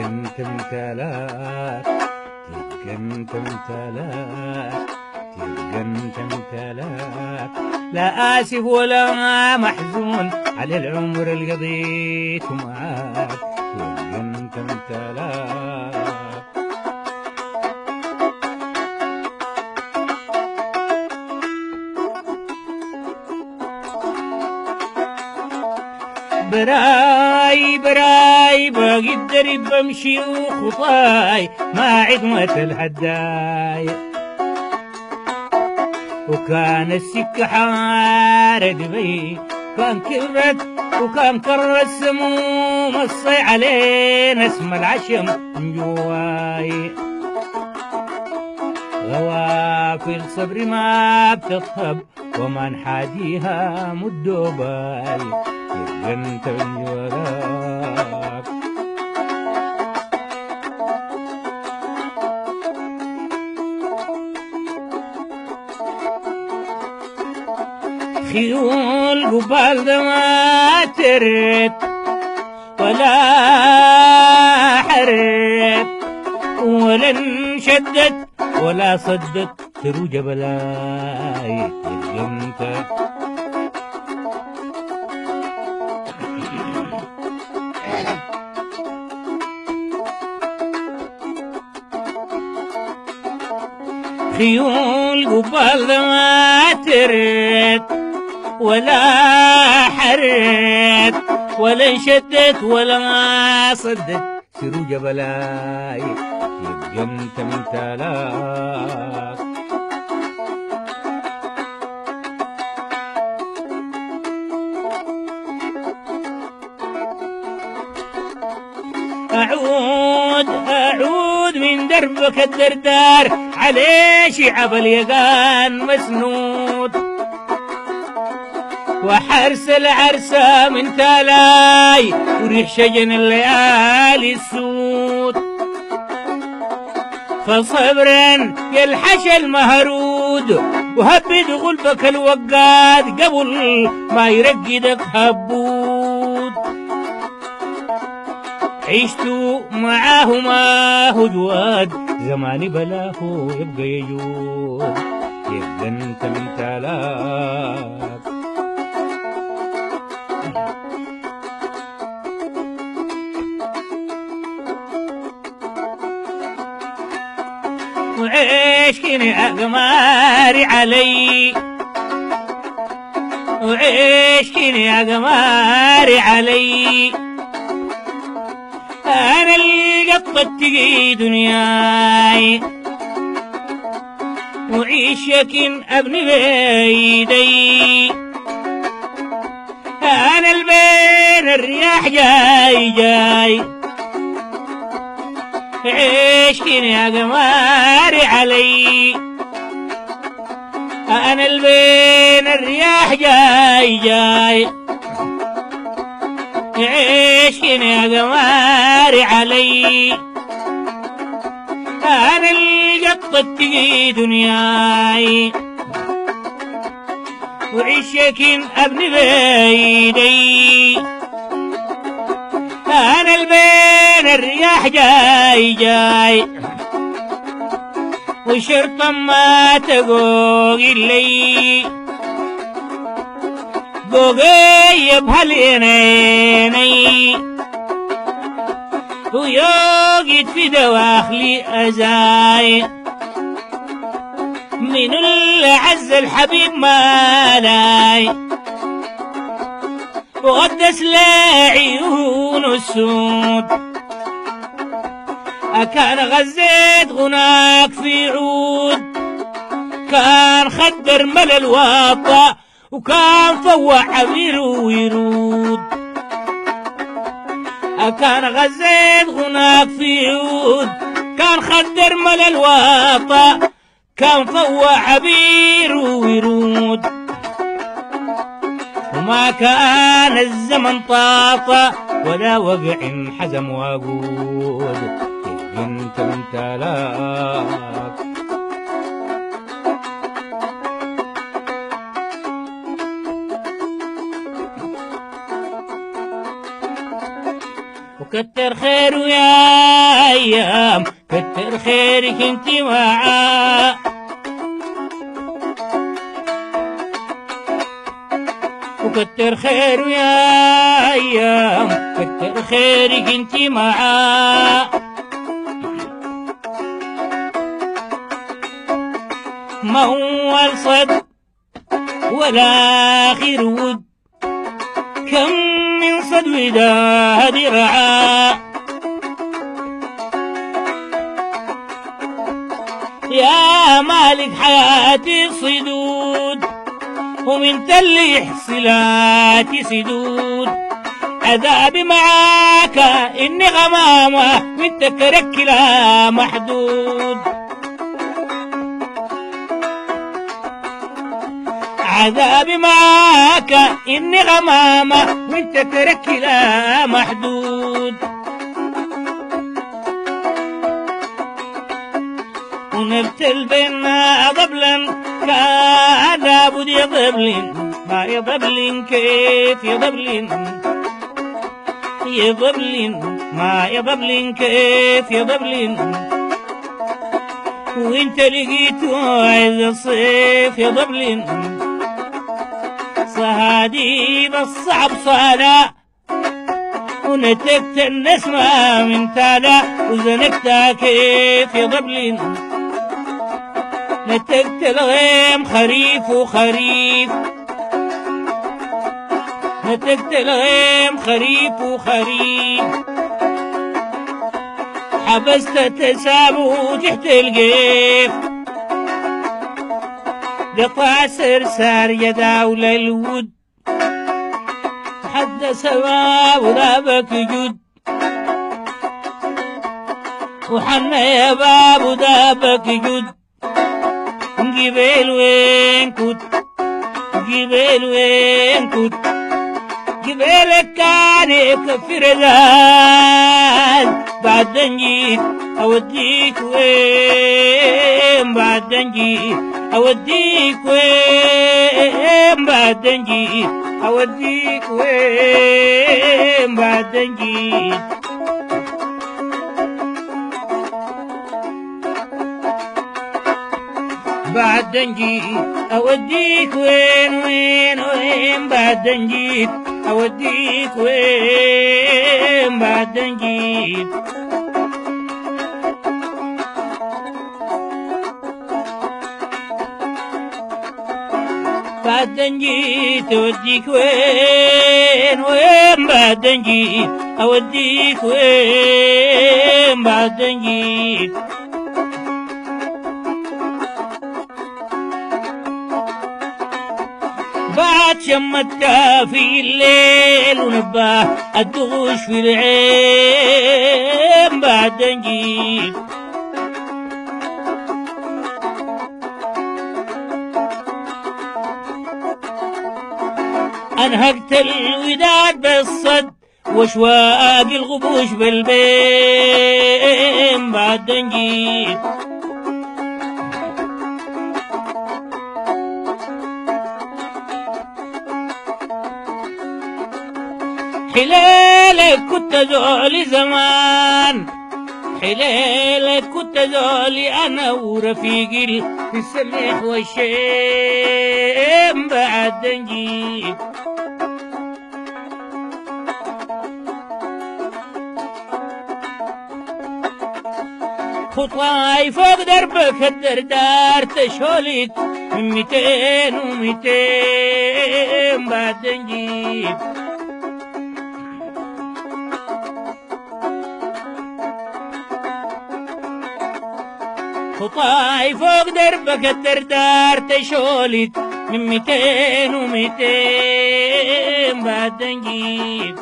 انت امتلاك، تبقى انت امتلاك، تبقى انت امتلاك. لا آسف ولا محزون على العمر اللي قضيته معاك، تبقى انت امتلاك. براي براي باقي الدرب بمشي وخطاي ما عدمة الهداي، وكان السكة حارة دبي، كان كرت وكان كر السموم الصي علينا اسم العشم من جواي. غوافل صبري ما بتطهب وما نحاديها مدوباي، تبقى انت من جواك. خيول قبال ما ترد ولا حرد ولا انشدت ولا صدت تروج بلاي، تبقى انت. خيول قبال ما ترد ولا حرت ولا انشدت ولا صدت سروج بلاي، يبقى انت امتلاك. أعود من دربك الدردار عليه شعب اليقان مسنود، وحرس العرسة من تالاي وريح شجن الليالي السود. فصبرا يلحش المهرود وهبد غلبك الوقاد قبل ما يرقدك هبود. عشت معاهما هجواد زماني بلاه يبقى يجود، يبقى انت من تالاك. وعيشكني أقماري علي، وعيشكني أقماري علي، أنا اللي قطتي دنياي وعيشكن أبني بيدي. أنا البين الرياح جاي جاي، عيشكن يا قماري علي، أنا البين الرياح جاي جاي، عيشكن يا قماري علي، أنا اللي قطتي دنياي وعيشكن أبني بيدي. أنا البين الرياح جاي جاي وشرطا ما تقوقي لي، قوقي بهالعينيني ويوقت في دواخلي أزاي. من العز الحبيب مالاي وغدس لعيون السود، أكان غزيت غناك في عود، كان خدر مل الواطة وكان فوع عبير ويرود. أكان غزيت غناك في عود، كان خدر مل الواطة كان فوع عبير ويرود. وما كان الزمن طاطا ولا وقع حزم وقود، تبقى انت من تالاك. وكتر خير يا أيام كتر خيرك انت معاه وكتر خير يا أيام كتر خيرك انت معاه ما هو الصد ولا آخر ود كم من صد وداد رعاه يا مالك حياتي صدود ومن تل حصلاتي سدود عذابي معاك إني غمامة من تكرك لا محدود عذابي معاك إني غمامة من تكرك لا محدود ونبتل بينا ضبلا كان لابد يضبلن ما يضبلن كيف يضبلن ما يضبلن كيف يضبلن وانت لقيته عز الصيف يضبلن صهادي بالصعب صالا ونتكت النسمة من تالا وزنكتها كيف يضبلن نتكت الغيم خريف وخريف نتكت الغيم خريف وخريف حبست تسابو تحت القيف قطع سرسار يداول الود حد سباب ذابك جد وحنا يا باب ذابك جد جبال وين كنت جبال وين كنت جبالك كان يكفر ذال بعد جيت أوديك وين بعد جيت أوديك وين بعد جيت أوديك وين بعد جيت بعد جيت أوديك وين وين وين بعد جيت أوديك وين بعد جيت بعد جيت أوديك وين وين بعد جيت أوديك وين بعد جيت بعد شمتها في الليل ونباه الدغوش في العين بعد نجيب أنهقت الوداد بالصد وشواق الغبوش بالبين بعد نجيب حلالك كنت زولي زمان حلالك كنت زولي أنا ورفيقي في السميح والشيم بعد نجيب خطواي فوق دربك الدردار تشولك من 200 و200 بعد نجيب خطاي فوق دربك الدردار تشولت من 200 و200 بعد نجيب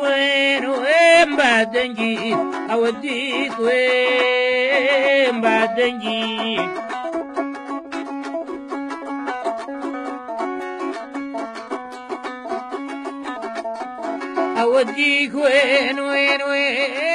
وين وين بعد نجيب أوديك وين بعد نجيب أوديك وين وين وين